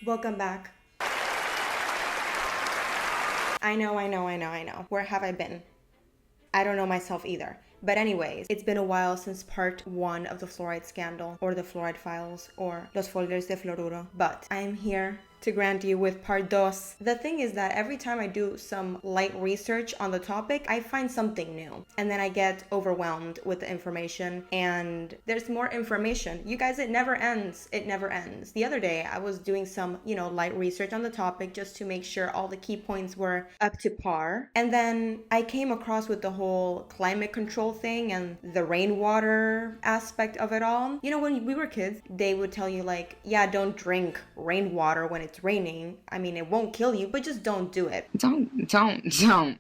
Welcome back. I know. Where have I been? I don't know myself either. But anyways, it's been a while since part 1 of the fluoride scandal, or the fluoride files, or los folders de fluoruro. But I'm here to grant you with part 2. The thing is that every time I do some light research on the topic, I find something new. And then I get overwhelmed with the information, and there's more information. You guys, it never ends. It never ends. The other day, I was doing some, light research on the topic just to make sure all the key points were up to par. And then I came across with the whole climate control thing and the rainwater aspect of it all. You know, when we were kids, they would tell you like, yeah, don't drink rainwater when it's raining. I mean, it won't kill you, but just don't do it. Don't do it.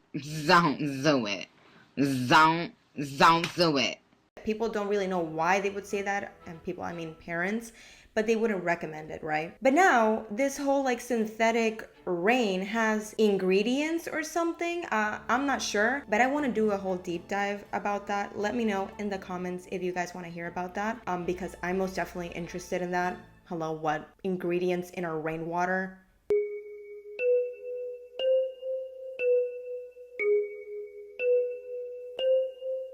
Don't do it. People don't really know why they would say that, and people, I mean parents, but they wouldn't recommend it, right? But now this whole like synthetic rain has ingredients or something. I'm not sure, but I want to do a whole deep dive about that. Let me know in the comments if you guys want to hear about that, because I'm most definitely interested in that. Hello, what ingredients in our rainwater?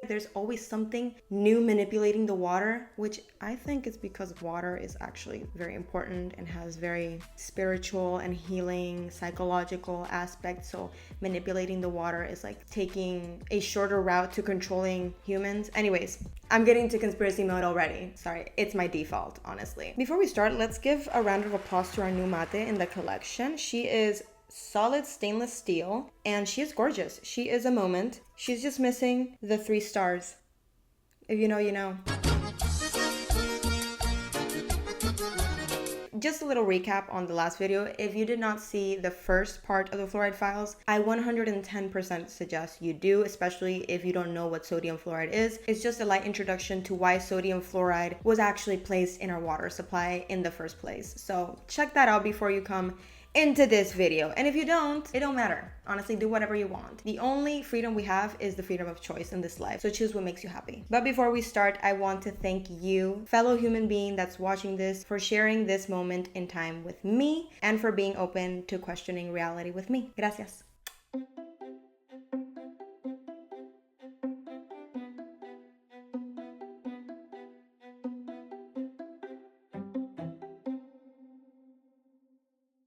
There's always something new manipulating the water, which I think is because water is actually very important and has very spiritual and healing psychological aspects. So manipulating the water is like taking a shorter route to controlling humans. Anyways, I'm getting to conspiracy mode already. Sorry, it's my default, honestly. Before we start, let's give a round of applause to our new mate in the collection. She is solid stainless steel, and she is gorgeous. She is a moment. She's just missing the 3 stars. If you know, you know. Just a little recap on the last video. If you did not see the first part of the fluoride files, I 110% suggest you do, especially if you don't know what sodium fluoride is. It's just a light introduction to why sodium fluoride was actually placed in our water supply in the first place. So check that out before you come into this video. And if you don't, it don't matter. Honestly, do whatever you want. The only freedom we have is the freedom of choice in this life. So choose what makes you happy. But before we start, I want to thank you, fellow human being that's watching this, for sharing this moment in time with me and for being open to questioning reality with me. Gracias.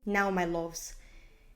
Now, my loves,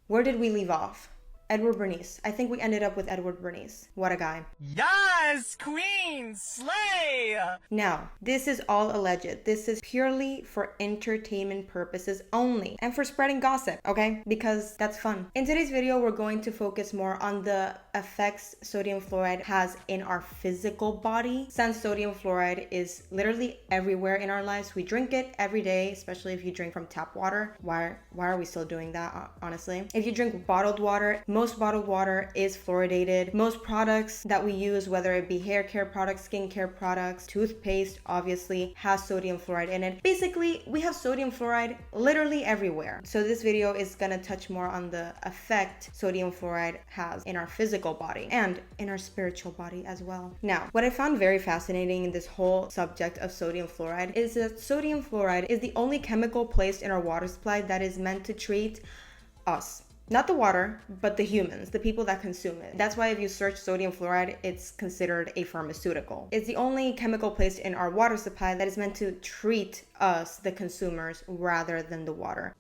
where did we leave off? Edward Bernays. I think we ended up with Edward Bernays. What a guy. Yes, queen, slay! Now, this is all alleged. This is purely for entertainment purposes only and for spreading gossip, okay? Because that's fun. In today's video, we're going to focus more on the effects sodium fluoride has in our physical body. Since sodium fluoride is literally everywhere in our lives, we drink it every day, especially if you drink from tap water. Why are we still doing that, honestly? If you drink bottled water, most bottled water is fluoridated. Most products that we use, whether it be hair care products, skincare products, toothpaste, obviously has sodium fluoride in it. Basically, we have sodium fluoride literally everywhere. So this video is gonna touch more on the effect sodium fluoride has in our physical body and in our spiritual body as well. Now, what I found very fascinating in this whole subject of sodium fluoride is that sodium fluoride is the only chemical placed in our water supply that is meant to treat us. Not the water, but the humans, the people that consume it. That's why if you search sodium fluoride, it's considered a pharmaceutical. It's the only chemical placed in our water supply that is meant to treat us, the consumers, rather than the water.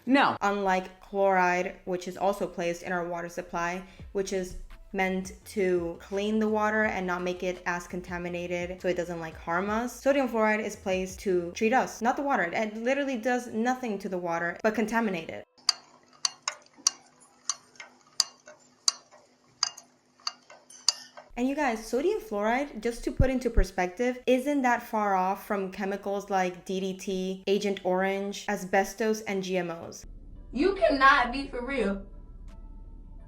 No. Unlike chloride, which is also placed in our water supply, which is meant to clean the water and not make it as contaminated so it doesn't like harm us. Sodium fluoride is placed to treat us, not the water. It literally does nothing to the water but contaminate it. And you guys, sodium fluoride, just to put into perspective, isn't that far off from chemicals like DDT, Agent Orange, asbestos, and GMOs. You cannot be for real.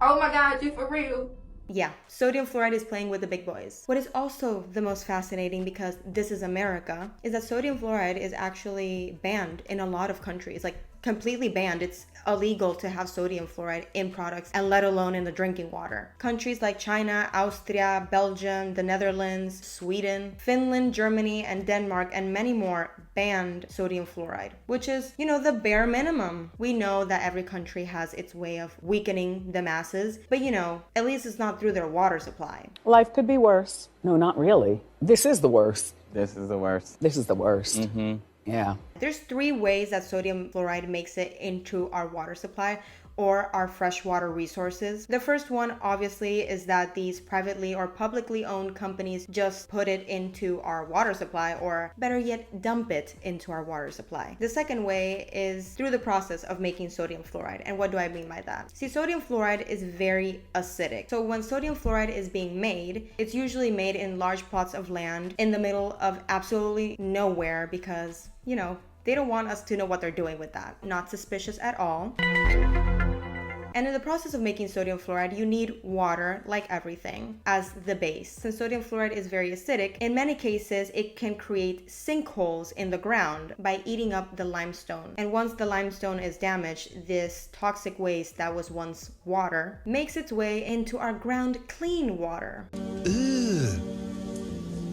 Oh my God, you for real? Yeah, sodium fluoride is playing with the big boys. What is also the most fascinating, because this is America, is that sodium fluoride is actually banned in a lot of countries, like completely banned. It's illegal to have sodium fluoride in products, and let alone in the drinking water. Countries like China, Austria, Belgium, the Netherlands, Sweden, Finland, Germany, and Denmark, and many more banned sodium fluoride, which is, the bare minimum. We know that every country has its way of weakening the masses, but at least it's not through their water supply. Life could be worse. No, not really. This is the worst. This is the worst. This is the worst. Yeah. There's 3 ways that sodium fluoride makes it into our water supply or our freshwater resources. The first one, obviously, is that these privately or publicly owned companies just put it into our water supply, or better yet, dump it into our water supply. The second way is through the process of making sodium fluoride. And what do I mean by that? See, sodium fluoride is very acidic. So when sodium fluoride is being made, it's usually made in large plots of land in the middle of absolutely nowhere, because, they don't want us to know what they're doing with that. Not suspicious at all. And in the process of making sodium fluoride, you need water, like everything, as the base. Since sodium fluoride is very acidic, in many cases, it can create sinkholes in the ground by eating up the limestone. And once the limestone is damaged, this toxic waste that was once water makes its way into our ground clean water.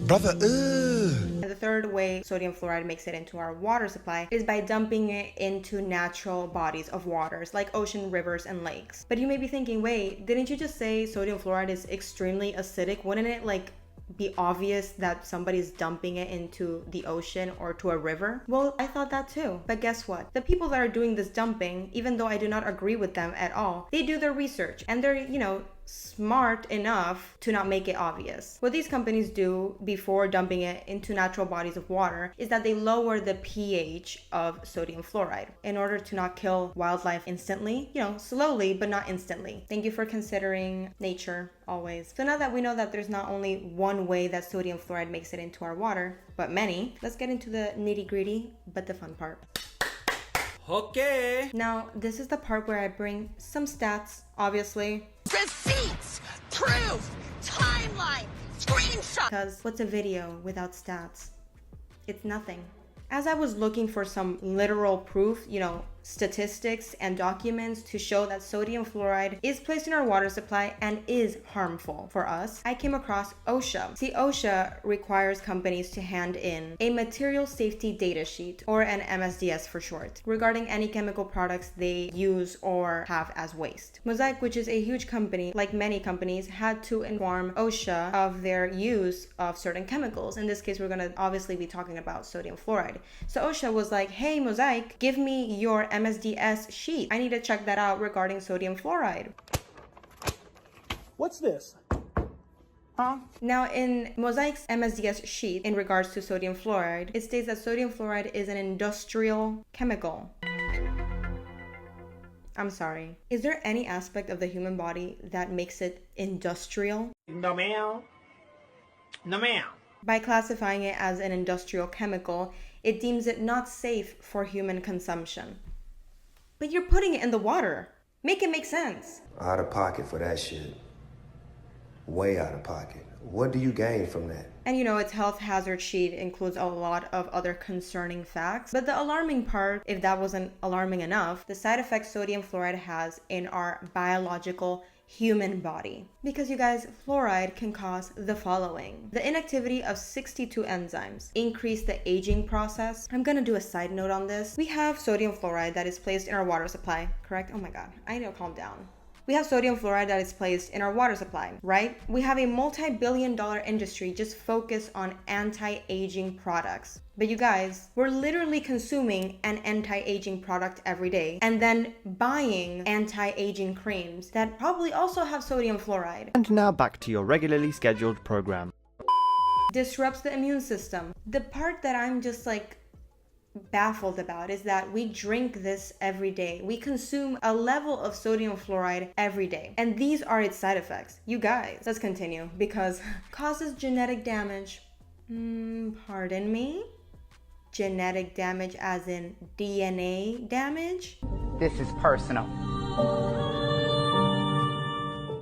And the third way sodium fluoride makes it into our water supply is by dumping it into natural bodies of waters like ocean, rivers, and lakes. But you may be thinking, wait, didn't you just say sodium fluoride is extremely acidic? Wouldn't it be obvious that somebody's dumping it into the ocean or to a river? Well, I thought that too. But guess what? The people that are doing this dumping, even though I do not agree with them at all, they do their research, and they're, smart enough to not make it obvious. What these companies do before dumping it into natural bodies of water is that they lower the pH of sodium fluoride in order to not kill wildlife instantly, slowly, but not instantly. Thank you for considering nature always. So now that we know that there's not only one way that sodium fluoride makes it into our water, but many, let's get into the nitty-gritty, but the fun part. Okay. Now, this is the part where I bring some stats, obviously. Receipts, proof, timeline, screenshot. Because what's a video without stats? It's nothing. As I was looking for some literal proof, statistics and documents to show that sodium fluoride is placed in our water supply and is harmful for us, I came across OSHA. See, OSHA requires companies to hand in a material safety data sheet, or an MSDS for short, regarding any chemical products they use or have as waste. Mosaic, which is a huge company, like many companies, had to inform OSHA of their use of certain chemicals. In this case, we're going to obviously be talking about sodium fluoride. So OSHA was like, hey, Mosaic, give me your MSDS sheet. I need to check that out regarding sodium fluoride. What's this? Now, in Mosaic's MSDS sheet in regards to sodium fluoride, it states that sodium fluoride is an industrial chemical. I'm sorry. Is there any aspect of the human body that makes it industrial? No, ma'am. No, ma'am. By classifying it as an industrial chemical, it deems it not safe for human consumption. But you're putting it in the water. Make it make sense. Out of pocket for that shit. Way out of pocket. What do you gain from that? And its health hazard sheet includes a lot of other concerning facts. But the alarming part, if that wasn't alarming enough, the side effects sodium fluoride has in our biological human body. Because you guys, fluoride can cause the following: the inactivity of 62 enzymes, increase the aging process. I'm gonna do a side note on this. We have sodium fluoride that is placed in our water supply, correct? Oh my god, I need to calm down. We have sodium fluoride that is placed in our water supply, right? We have a multi-billion-dollar industry just focused on anti-aging products. But you guys, we're literally consuming an anti-aging product every day and then buying anti-aging creams that probably also have sodium fluoride. And now back to your regularly scheduled program. Disrupts the immune system. The part that I'm just baffled about is that we drink this every day. We consume a level of sodium fluoride every day, and these are its side effects. You guys, let's continue, because causes genetic damage. Pardon me? Genetic damage as in DNA damage? This is personal.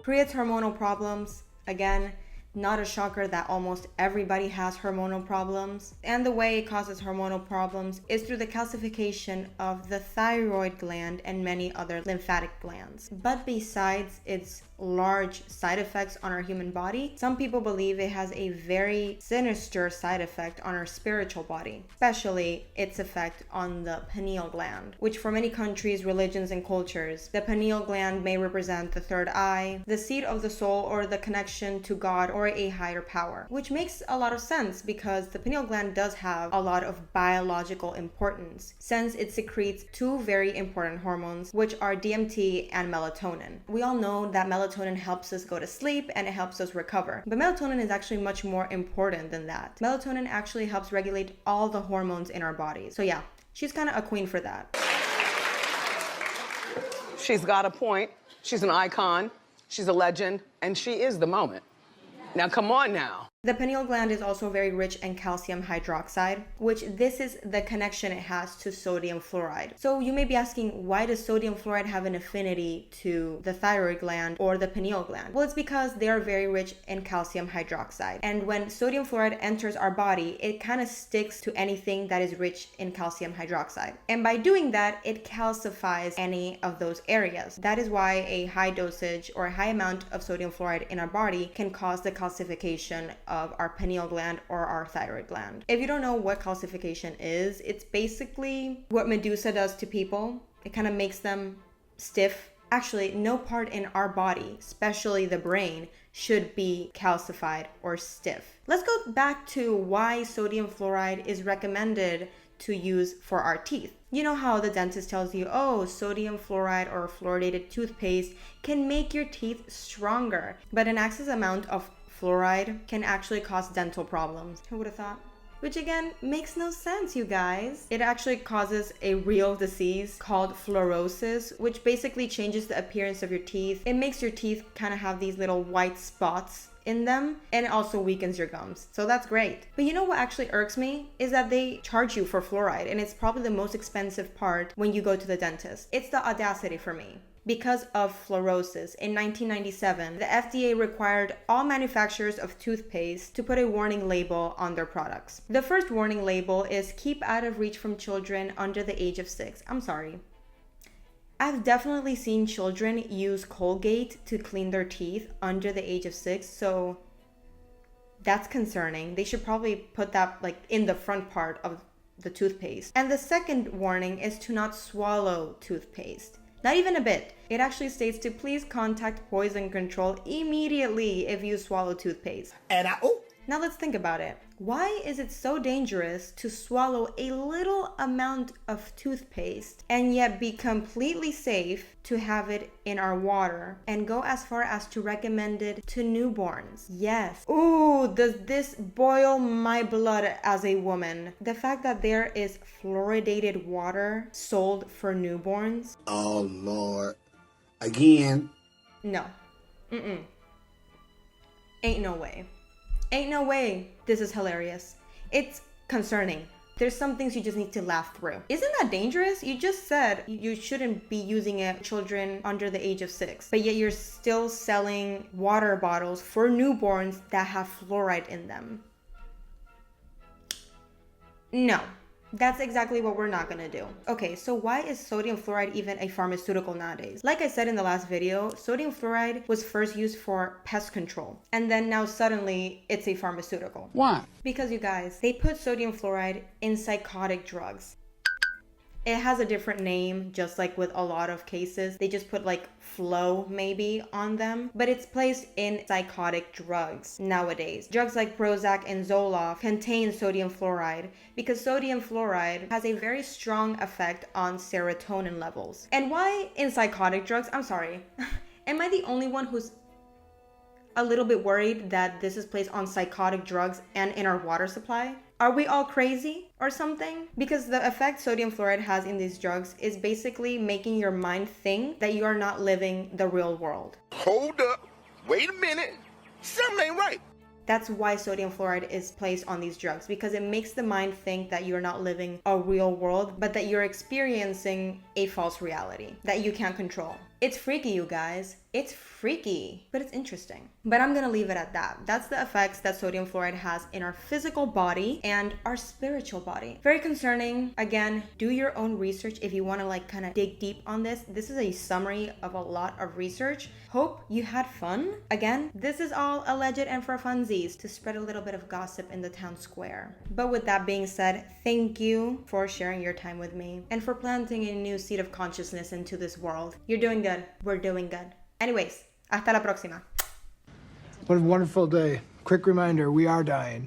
Creates hormonal problems. Again, Not a shocker that almost everybody has hormonal problems. And the way it causes hormonal problems is through the calcification of the thyroid gland and many other lymphatic glands. But besides its large side effects on our human body, some people believe it has a very sinister side effect on our spiritual body, especially its effect on the pineal gland, which for many countries, religions, and cultures, the pineal gland may represent the third eye, the seat of the soul, or the connection to God or a higher power, which makes a lot of sense because the pineal gland does have a lot of biological importance since it secretes two very important hormones, which are DMT and melatonin. We all know that melatonin helps us go to sleep and it helps us recover, but melatonin is actually much more important than that. Melatonin actually helps regulate all the hormones in our bodies. So yeah, she's kind of a queen for that. She's got a point. She's an icon. She's a legend. And she is the moment. Now, come on now. The pineal gland is also very rich in calcium hydroxide, which this is the connection it has to sodium fluoride. So you may be asking, why does sodium fluoride have an affinity to the thyroid gland or the pineal gland? Well, it's because they are very rich in calcium hydroxide. And when sodium fluoride enters our body, it kind of sticks to anything that is rich in calcium hydroxide. And by doing that, it calcifies any of those areas. That is why a high dosage or a high amount of sodium fluoride in our body can cause the calcification of our pineal gland or our thyroid gland. If you don't know what calcification is, it's basically what Medusa does to people. It kind of makes them stiff. Actually, no part in our body, especially the brain, should be calcified or stiff. Let's go back to why sodium fluoride is recommended to use for our teeth. You know how the dentist tells you, oh, sodium fluoride or fluoridated toothpaste can make your teeth stronger, but an excess amount of fluoride can actually cause dental problems. Who would have thought? Which again, makes no sense, you guys. It actually causes a real disease called fluorosis, which basically changes the appearance of your teeth. It makes your teeth kind of have these little white spots in them, and it also weakens your gums. So that's great. But you know what actually irks me is that they charge you for fluoride, and it's probably the most expensive part when you go to the dentist. It's the audacity for me. Because of fluorosis, in 1997, the FDA required all manufacturers of toothpaste to put a warning label on their products. The first warning label is keep out of reach from children under the age of 6. I'm sorry. I've definitely seen children use Colgate to clean their teeth under the age of 6, so that's concerning. They should probably put that like in the front part of the toothpaste. And the second warning is to not swallow toothpaste. Not even a bit. It actually states to please contact poison control immediately if you swallow toothpaste. Now let's think about it. Why is it so dangerous to swallow a little amount of toothpaste and yet be completely safe to have it in our water and go as far as to recommend it to newborns? Yes. Ooh, does this boil my blood as a woman? The fact that there is fluoridated water sold for newborns? Oh, Lord. Again? No. Ain't no way. Ain't no way. This is hilarious. It's concerning. There's some things you just need to laugh through. Isn't that dangerous? You just said you shouldn't be using it children under the age of 6, but yet you're still selling water bottles for newborns that have fluoride in them. No. That's exactly what we're not gonna do. Okay, so why is sodium fluoride even a pharmaceutical nowadays? Like I said in the last video, sodium fluoride was first used for pest control. And then now suddenly it's a pharmaceutical. Why? Because you guys, they put sodium fluoride in psychotic drugs. It has a different name, just like with a lot of cases. They just put like flow maybe on them, but it's placed in psychotic drugs nowadays. Drugs like Prozac and Zoloft contain sodium fluoride because sodium fluoride has a very strong effect on serotonin levels. And why in psychotic drugs? I'm sorry. Am I the only one who's a little bit worried that this is placed on psychotic drugs and in our water supply? Are we all crazy or something? Because the effect sodium fluoride has in these drugs is basically making your mind think that you are not living the real world. Hold up. Wait a minute. Something ain't right. That's why sodium fluoride is placed on these drugs, because it makes the mind think that you're not living a real world, but that you're experiencing a false reality that you can't control. It's freaky, you guys. It's freaky, but it's interesting. But I'm gonna leave it at that. That's the effects that sodium fluoride has in our physical body and our spiritual body. Very concerning. Again, do your own research if you want to like kind of dig deep on this. This is a summary of a lot of research. Hope you had fun. Again, this is all alleged and for funsies to spread a little bit of gossip in the town square. But with that being said, thank you for sharing your time with me and for planting a new seed of consciousness into this world. You're doing good. We're doing good. Anyways, hasta la próxima. What a wonderful day. Quick reminder, we are dying.